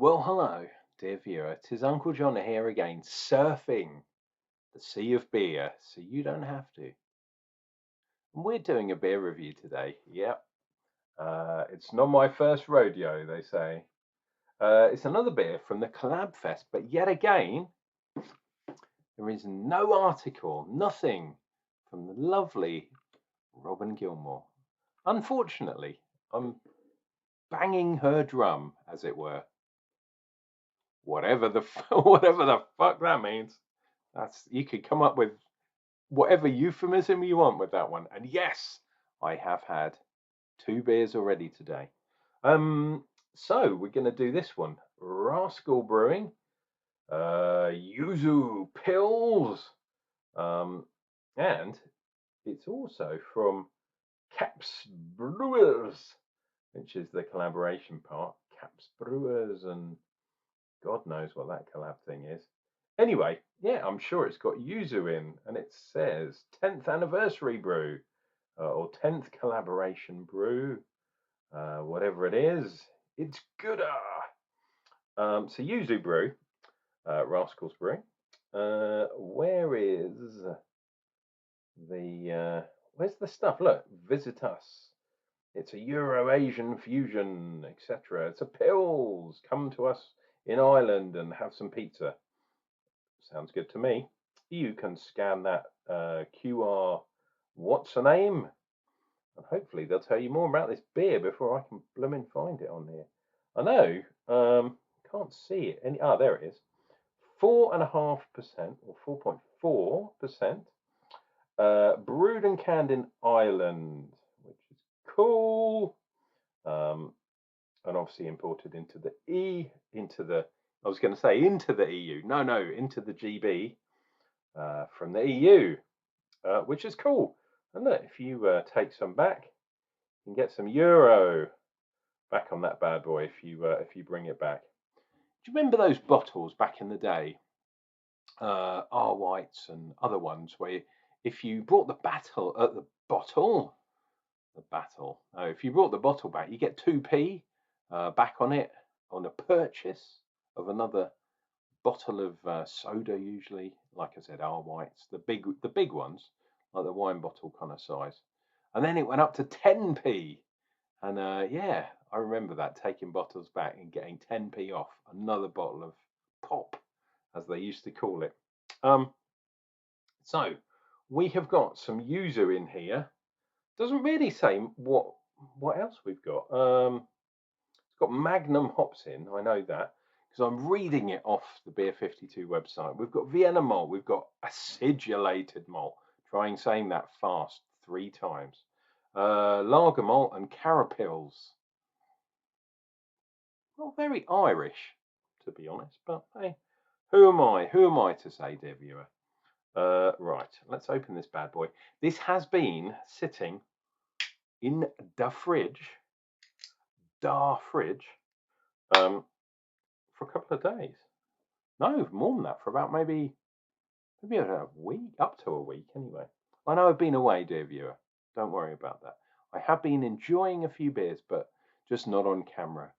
Well, hello, dear viewer. 'Tis Unclejona here again, surfing the sea of beer, so you don't have to. And we're doing a beer review today. Yep, it's not my first rodeo, they say. It's another beer from the Collab Fest, but yet again, there is no article, nothing from the lovely Robin Gilmore. Unfortunately, I'm banging her drum, as it were. Whatever the whatever the fuck that means. That's you could come up with whatever euphemism you want with that one. And yes, I have had 2 beers already today. So we're going to do this one. Rascal Brewing, Yuzu Pills, and it's also from Kaapse Brewers, which is the collaboration part. Kaapse Brewers, and God knows what that collab thing is. Anyway, yeah, I'm sure it's got Yuzu in, and it says 10th anniversary brew, or 10th collaboration brew, whatever it is. It's gooder. So Yuzu brew, Rascals Brewing. Where is where's the stuff? Look, visit us. It's a Euro-Asian fusion, etc. It's a pills. Come to us in Ireland and have some pizza. Sounds good to me. You can scan that QR, what's the name? And hopefully they'll tell you more about this beer before I can blooming find it on here. I know, can't see it. There it is. 4.5% or 4.4%. Brewed and canned in Ireland, which is cool. And obviously imported into the I was going to say into the EU. No, into the GB from the EU, which is cool. And look, if you take some back, you can get some euro back on that bad boy if you bring it back. Do you remember those bottles back in the day, R Whites and other ones, where if you brought the if you brought the bottle back, you get 2p back on it on the purchase of another bottle of soda, usually, like I said, R Whites, the big ones, like the wine bottle kind of size. And then it went up to 10p. And yeah, I remember that, taking bottles back and getting 10p off another bottle of pop, as they used to call it. So we have got some Yuzu in here. Doesn't really say what else we've got. It's got Magnum hops in, I know that, because I'm reading it off the Beer 52 website. We've got Vienna malt, we've got acidulated malt. Trying saying that fast 3 times. Lager malt and carapils. Not very Irish, to be honest, but hey, who am I? Who am I to say, dear viewer? Right, let's open this bad boy. This has been sitting in the fridge, for a couple of days. No, more than that, for about maybe a week, up to a week anyway. I know I've been away, dear viewer. Don't worry about that. I have been enjoying a few beers, but just not on camera.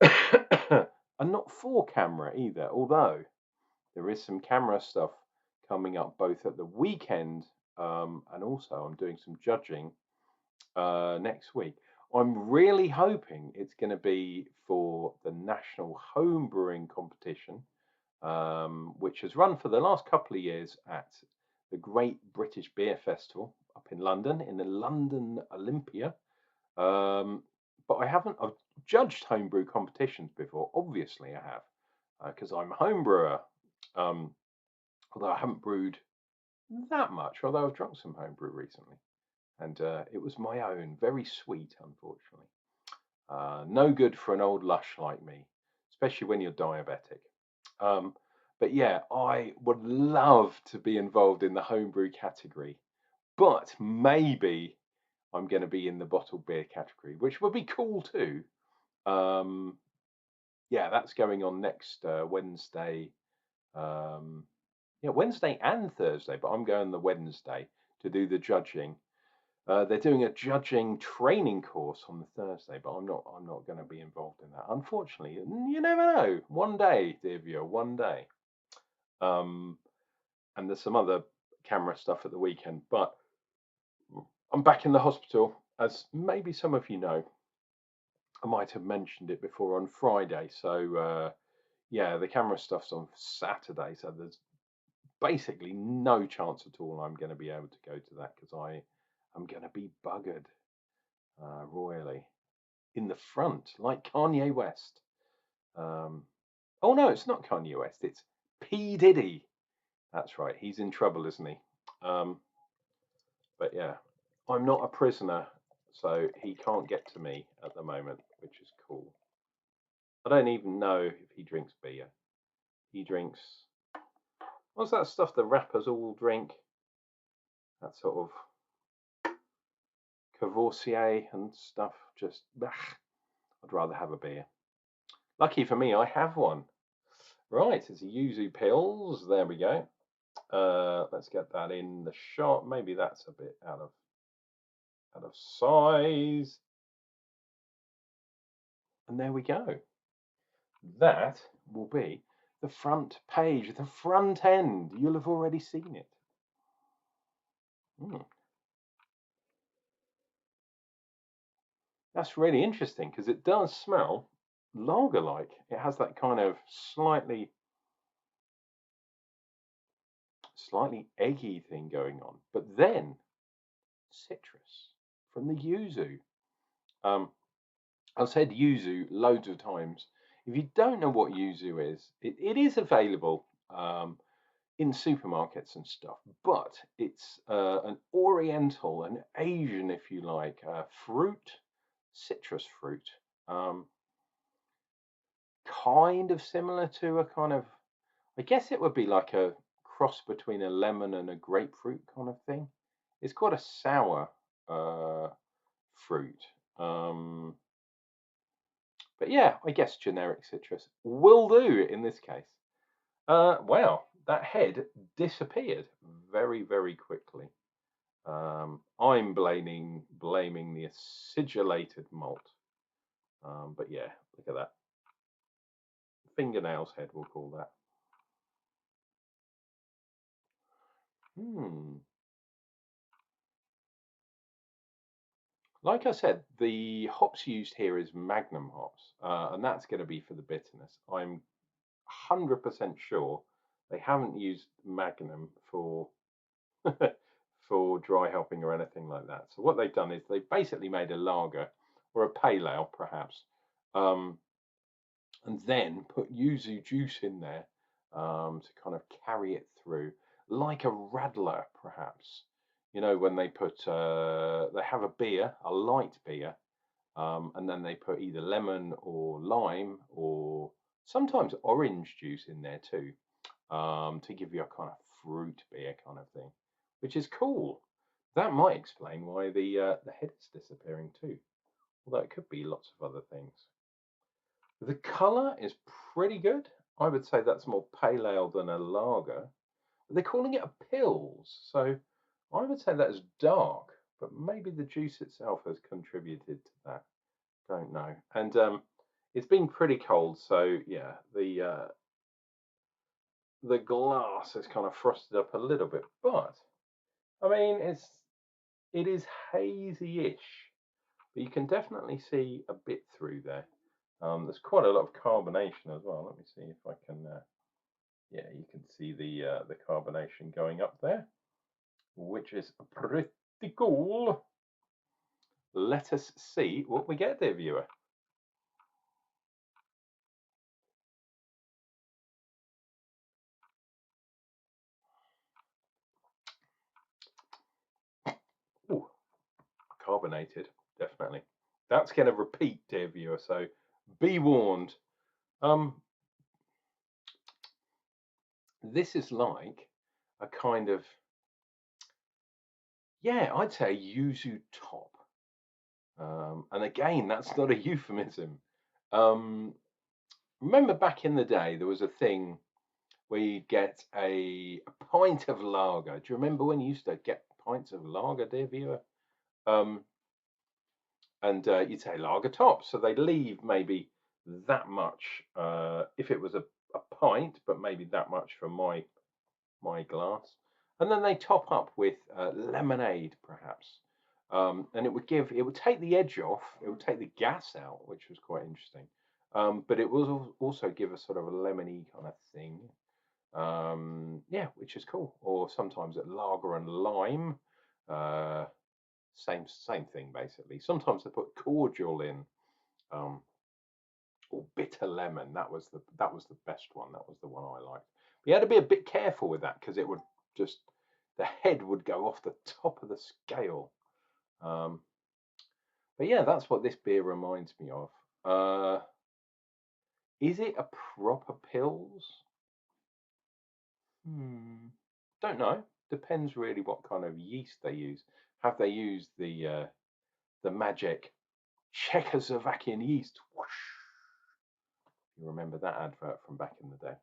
And not for camera either, although there is some camera stuff coming up both at the weekend, and also I'm doing some judging next week. I'm really hoping it's going to be for the National Homebrewing Competition, which has run for the last couple of years at the Great British Beer Festival up in London, in the London Olympia. But I've judged homebrew competitions before. Obviously, I have, because I'm a homebrewer. Although I haven't brewed that much, although I've drunk some homebrew recently, and it was my own, very sweet, unfortunately. No good for an old lush like me, especially when you're diabetic. But yeah, I would love to be involved in the homebrew category, but maybe I'm going to be in the bottled beer category, which would be cool too. Yeah, that's going on next Wednesday. Yeah, Wednesday and Thursday, but I'm going the Wednesday to do the judging. They're doing a judging training course on the Thursday, but I'm not going to be involved in that. Unfortunately, you never know. One day, dear viewer, one day. And there's some other camera stuff at the weekend, but I'm back in the hospital, as maybe some of you know. I might have mentioned it before on Friday. So yeah, the camera stuff's on Saturday, so there's basically no chance at all I'm going to be able to go to that because I'm going to be buggered royally in the front, like Kanye West. Oh no, it's not Kanye West. It's P Diddy. That's right. He's in trouble, isn't he? But yeah, I'm not a prisoner, so he can't get to me at the moment, which is cool. I don't even know if he drinks beer. He drinks, what's that stuff the rappers all drink? That sort of Cavoursier and stuff. Just, I'd rather have a beer. Lucky for me, I have one. Right, it's a Yuzu pills. There we go. Let's get that in the shot. Maybe that's a bit out of size. And there we go. That will be the front page, the front end. You'll have already seen it. That's really interesting because it does smell lager-like. It has that kind of slightly eggy thing going on, but then citrus from the yuzu. I've said yuzu loads of times. If you don't know what yuzu is, it is available in supermarkets and stuff, but it's an oriental, an Asian, if you like, fruit, citrus fruit. Kind of similar to a kind of, I guess it would be like a cross between a lemon and a grapefruit kind of thing. It's quite a sour fruit. But yeah, I guess generic citrus will do in this case. Wow, that head disappeared very, very quickly. I'm blaming the acidulated malt. But yeah, look at that. Fingernails head, we'll call that. Like I said, the hops used here is Magnum hops, and that's going to be for the bitterness. I'm 100% sure they haven't used Magnum for for dry hopping or anything like that. So what they've done is they've basically made a lager or a pale ale, perhaps, and then put yuzu juice in there to kind of carry it through, like a radler, perhaps. You know, when they put they have a beer, a light beer, and then they put either lemon or lime or sometimes orange juice in there too, to give you a kind of fruit beer kind of thing, which is cool. That might explain why the head is disappearing too, although it could be lots of other things. The colour is pretty good. I would say that's more pale ale than a lager. They're calling it a pills, so I would say that is dark, but maybe the juice itself has contributed to that. Don't know. And it's been pretty cold, so yeah, the glass is kind of frosted up a little bit, but I mean it is hazy-ish, but you can definitely see a bit through there. There's quite a lot of carbonation as well. Let me see if I can. Yeah, you can see the carbonation going up there, which is pretty cool. Let us see what we get there, viewer. Ooh, carbonated, definitely. That's going to repeat, dear viewer, so be warned. This is like a kind of, yeah, I'd say a yuzu top. And again, that's not a euphemism. Remember back in the day, there was a thing where you'd get a pint of lager. Do you remember when you used to get pints of lager, dear viewer? And you'd say lager top, so they leave maybe that much if it was a pint, but maybe that much for my glass, and then they top up with lemonade perhaps, and it would take the edge off, it would take the gas out, which was quite interesting, but it will also give a sort of a lemony kind of thing, yeah, which is cool. Or sometimes at lager and lime, uh, same thing basically. Sometimes they put cordial in, um, or bitter lemon. That was the best one. That was the one I liked. But you had to be a bit careful with that because it would just the head would go off the top of the scale. Um, but yeah, that's what this beer reminds me of. Is it a proper pills? Don't know. Depends really what kind of yeast they use. Have they used the magic Czechoslovakian yeast? Whoosh. You remember that advert from back in the day?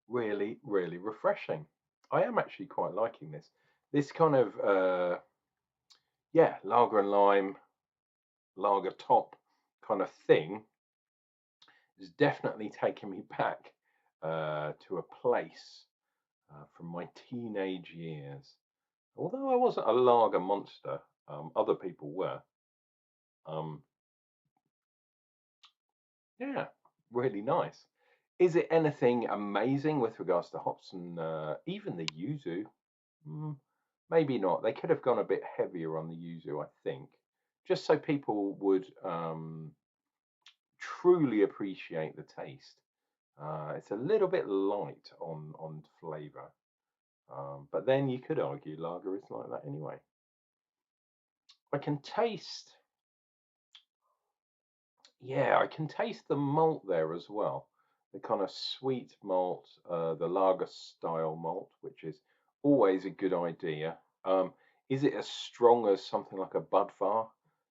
Really, really refreshing. I am actually quite liking this. This kind of yeah, lager and lime, lager top kind of thing is definitely taking me back to a place from my teenage years. Although I wasn't a lager monster, other people were. Um, yeah, really nice. Is it anything amazing with regards to hops and even the yuzu? Mm, maybe not. They could have gone a bit heavier on the yuzu, I think, just so people would truly appreciate the taste. It's a little bit light on flavour, but then you could argue lager is like that anyway. I can taste, yeah, I can taste the malt there as well. The kind of sweet malt, the lager style malt, which is always a good idea. Is it as strong as something like a Budvar?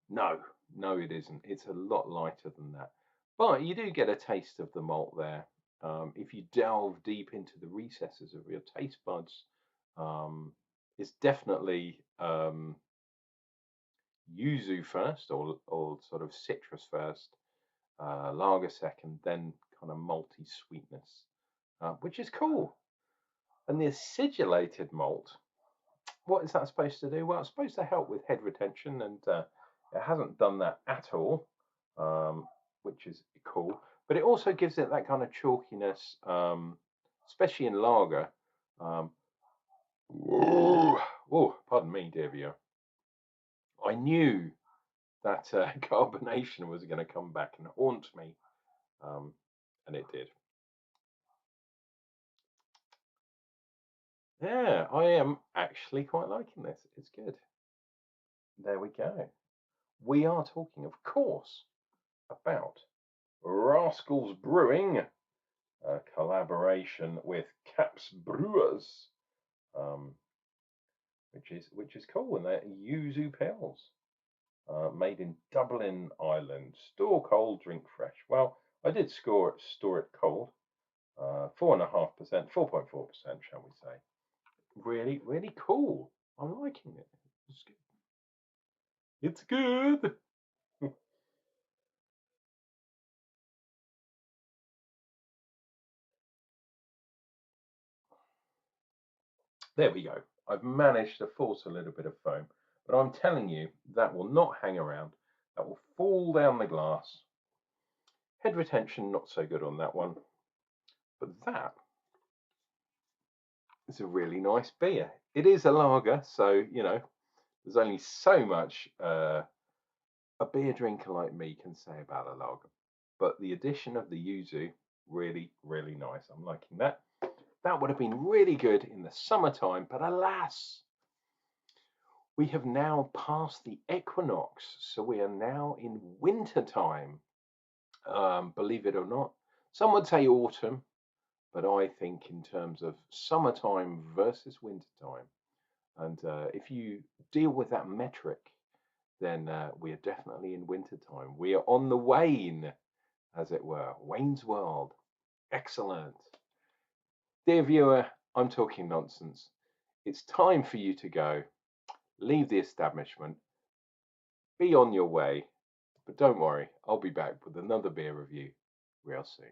No, no, it isn't. It's a lot lighter than that. But you do get a taste of the malt there. If you delve deep into the recesses of your taste buds, um, it's definitely yuzu first, or sort of citrus first, lager second, then kind of malty sweetness, which is cool. And the acidulated malt, what is that supposed to do? Well, it's supposed to help with head retention, and it hasn't done that at all, which is cool. But it also gives it that kind of chalkiness, especially in lager. Um, oh, pardon me, dear viewer. I knew that carbonation was going to come back and haunt me, um, and it did. Yeah, I am actually quite liking this. It's good. There we go. We are talking, of course, about Rascals Brewing, a collaboration with Kaapse Brouwers, um, which is cool, and they're Yuzu Pils, made in Dublin, Ireland. Store cold, drink fresh. Well, I did store it cold, 4.5%, 4.4%, shall we say? Really, really cool. I'm liking it. It's good. It's good. There we go. I've managed to force a little bit of foam, but I'm telling you, that will not hang around. That will fall down the glass. Head retention, not so good on that one. But that is a really nice beer. It is a lager, so, there's only so much a beer drinker like me can say about a lager. But the addition of the yuzu, really, really nice. I'm liking that. That would have been really good in the summertime, but alas, we have now passed the equinox, so we are now in winter time. Believe it or not, some would say autumn, but I think in terms of summertime versus winter time. And if you deal with that metric, then we are definitely in winter time. We are on the wane, as it were. Wayne's World. Excellent. Dear viewer, I'm talking nonsense. It's time for you to go. Leave the establishment. Be on your way. But don't worry, I'll be back with another beer review real soon.